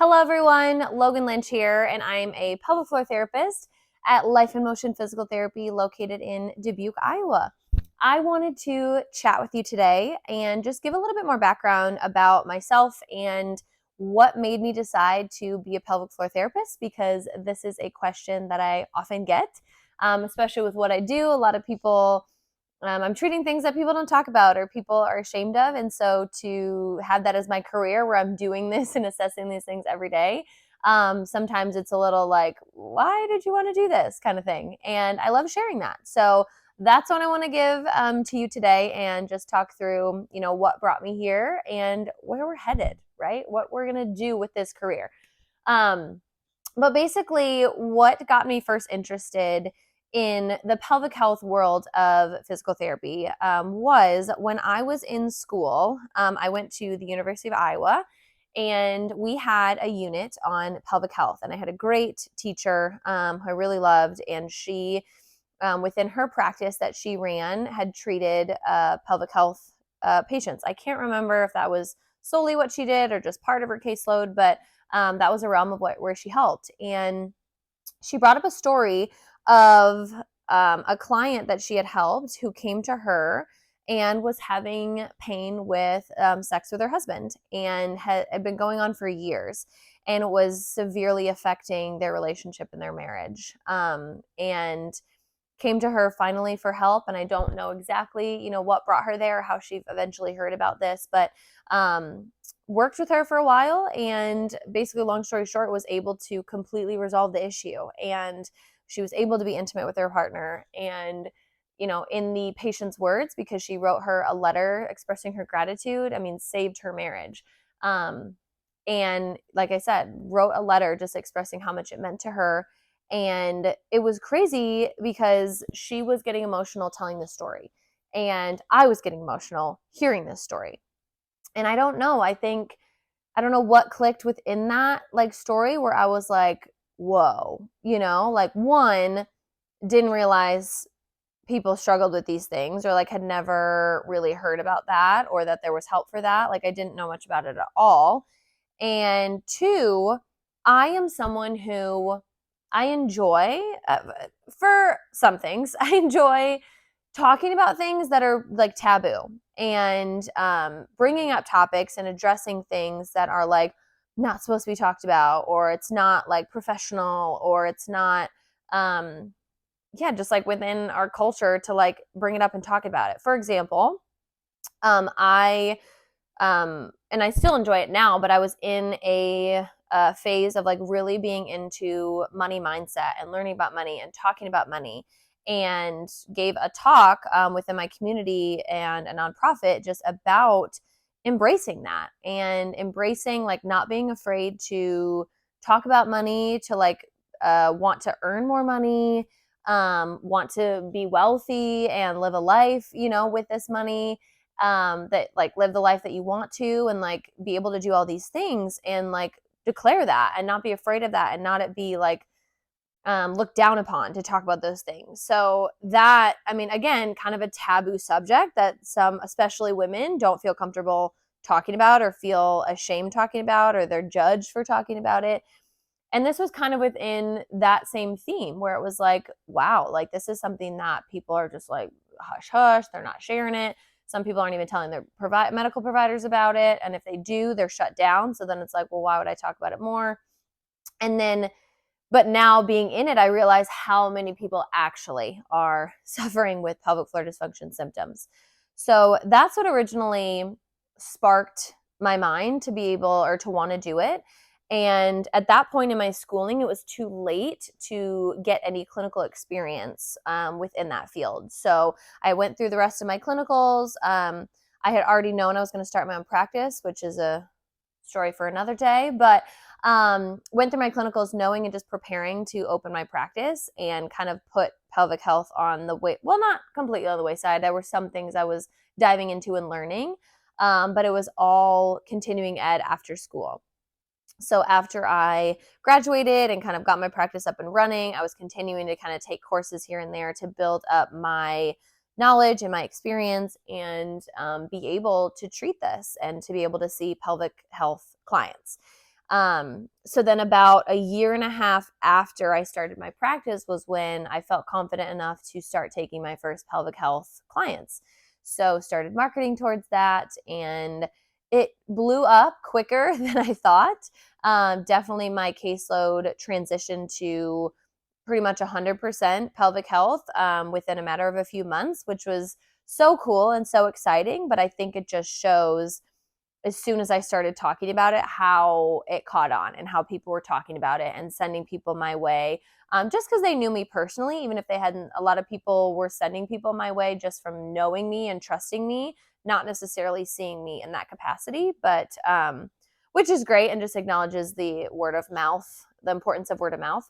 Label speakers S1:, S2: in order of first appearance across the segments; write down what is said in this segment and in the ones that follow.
S1: Hello everyone, Logan Lynch here, and I'm a pelvic floor therapist at Life in Motion Physical Therapy located in Dubuque, Iowa. I wanted to chat with you today and just give a little bit more background about myself and what made me decide to be a pelvic floor therapist, because this is a question that I often get, especially with what I do. A lot of people I'm treating things that people don't talk about or people are ashamed of. And so to have that as my career where I'm doing this and assessing these things every day, sometimes it's a little like, why did you want to do this kind of thing? And I love sharing that. So that's what I want to give to you today and just talk through, what brought me here and where we're headed, right? What we're going to do with this career. But basically, what got me first interested in the pelvic health world of physical therapy was when I was in school. I went to the University of Iowa, and we had a unit on pelvic health. And I had a great teacher who I really loved, and she, within her practice that she ran, had treated pelvic health patients. I can't remember if that was solely what she did or just part of her caseload, but that was a realm of where she helped. And she brought up a story of a client that she had helped who came to her and was having pain with sex with her husband, and had been going on for years, and it was severely affecting their relationship and their marriage, and came to her finally for help. And I don't know exactly, what brought her there, how she eventually heard about this, but worked with her for a while, and basically, long story short, was able to completely resolve the issue. And she was able to be intimate with her partner. And, in the patient's words, because she wrote her a letter expressing her gratitude, saved her marriage. And like I said, wrote a letter just expressing how much it meant to her. And it was crazy because she was getting emotional telling this story, and I was getting emotional hearing this story. And I don't know, I don't know what clicked within that story where I was like, whoa, one, didn't realize people struggled with these things, or had never really heard about that, or that there was help for that. I didn't know much about it at all. And two, I am someone who I enjoy, for some things, I enjoy talking about things that are taboo, and bringing up topics and addressing things that are not supposed to be talked about, or it's not professional, or it's not just within our culture to bring it up and talk about it. For example, I and I still enjoy it now, but I was in a phase of really being into money mindset and learning about money and talking about money, and gave a talk within my community and a nonprofit just about embracing that, and embracing not being afraid to talk about money, to want to earn more money, want to be wealthy and live a life, with this money, that live the life that you want to, and be able to do all these things, and declare that, and not be afraid of that, and not it be looked down upon to talk about those things. So that, again, kind of a taboo subject that some, especially women, don't feel comfortable talking about, or feel ashamed talking about, or they're judged for talking about it. And this was kind of within that same theme, where it was wow, this is something that people are just hush hush, they're not sharing it. Some people aren't even telling their medical providers about it. And if they do, they're shut down. So then it's well, why would I talk about it more? And then, but now being in it, I realize how many people actually are suffering with pelvic floor dysfunction symptoms. So that's what originally sparked my mind to be able, or to want to do it. And at that point in my schooling, it was too late to get any clinical experience within that field. So I went through the rest of my clinicals. I had already known I was going to start my own practice, which is a story for another day, but went through my clinicals knowing and just preparing to open my practice, and kind of put pelvic health on the way, well, not completely on the wayside. There were some things I was diving into and learning, but it was all continuing ed after school. So after I graduated and kind of got my practice up and running, I was continuing to kind of take courses here and there to build up my knowledge and my experience, and be able to treat this, and to be able to see pelvic health clients. So then about a year and a half after I started my practice was when I felt confident enough to start taking my first pelvic health clients. So started marketing towards that, and it blew up quicker than I thought. Definitely my caseload transitioned to pretty much 100% pelvic health within a matter of a few months, which was so cool and so exciting. But I think it just shows, as soon as I started talking about it, how it caught on and how people were talking about it and sending people my way. Just because they knew me personally, even if they hadn't, a lot of people were sending people my way just from knowing me and trusting me, not necessarily seeing me in that capacity, but which is great and just acknowledges the word of mouth, the importance of word of mouth.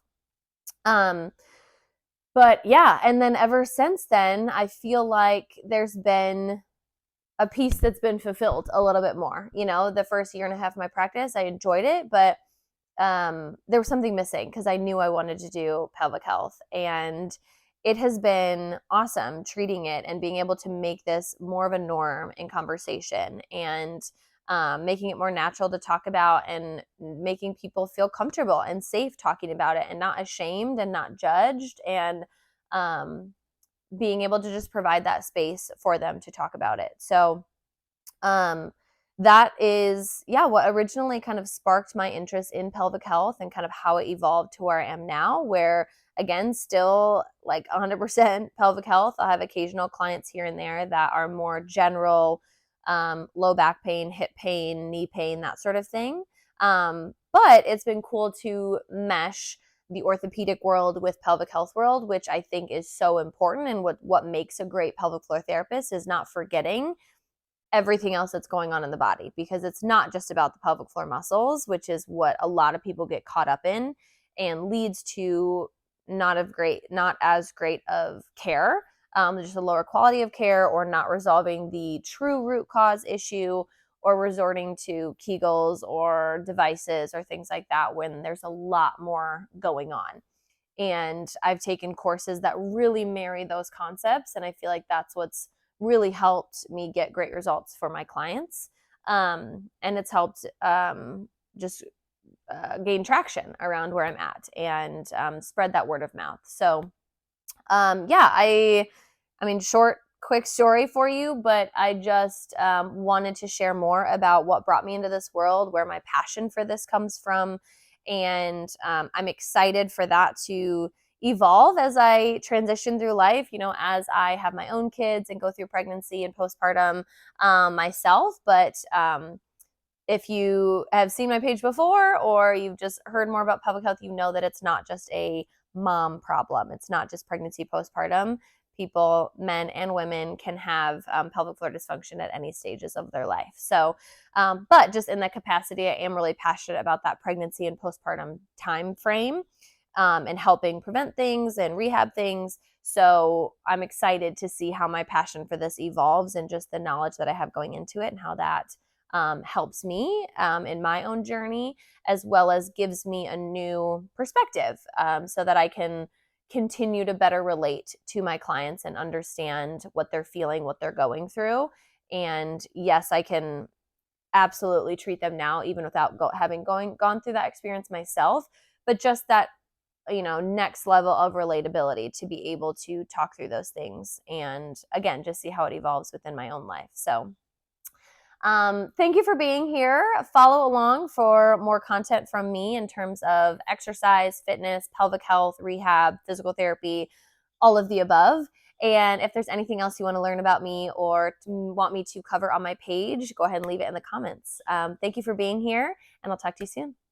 S1: But yeah, and then ever since then, I feel like there's been a piece that's been fulfilled a little bit more. The first year and a half of my practice, I enjoyed it, but there was something missing because I knew I wanted to do pelvic health. And it has been awesome treating it and being able to make this more of a norm in conversation, and making it more natural to talk about, and making people feel comfortable and safe talking about it and not ashamed and not judged, and um, being able to just provide that space for them to talk about it. So um, that is, yeah, what originally kind of sparked my interest in pelvic health and kind of how it evolved to where I am now, where again, still like 100% pelvic health. I'll have occasional clients here and there that are more general, low back pain, hip pain, knee pain, that sort of thing. But it's been cool to mesh the orthopedic world with pelvic health world, which I think is so important. And what makes a great pelvic floor therapist is not forgetting everything else that's going on in the body, because it's not just about the pelvic floor muscles, which is what a lot of people get caught up in and leads to not as great of care, just a lower quality of care, or not resolving the true root cause issue, or resorting to Kegels or devices or things like that when there's a lot more going on. And I've taken courses that really marry those concepts, and I feel like that's what's really helped me get great results for my clients. And it's helped just gain traction around where I'm at, and spread that word of mouth. So yeah, I mean, short, quick story for you, but I just wanted to share more about what brought me into this world, where my passion for this comes from. And I'm excited for that to evolve as I transition through life, as I have my own kids and go through pregnancy and postpartum myself. But if you have seen my page before, or you've just heard more about pelvic health, you know that it's not just a mom problem. It's not just pregnancy, postpartum. People, men and women, can have pelvic floor dysfunction at any stages of their life. So, but just in that capacity, I am really passionate about that pregnancy and postpartum time frame, and helping prevent things and rehab things. So I'm excited to see how my passion for this evolves, and just the knowledge that I have going into it, and how that helps me in my own journey, as well as gives me a new perspective, so that I can continue to better relate to my clients and understand what they're feeling, what they're going through. And yes, I can absolutely treat them now, even without having gone through that experience myself. But just that, next level of relatability, to be able to talk through those things, and again, just see how it evolves within my own life. So thank you for being here. Follow along for more content from me in terms of exercise, fitness, pelvic health, rehab, physical therapy, all of the above. And if there's anything else you want to learn about me, or want me to cover on my page, go ahead and leave it in the comments. Thank you for being here, and I'll talk to you soon.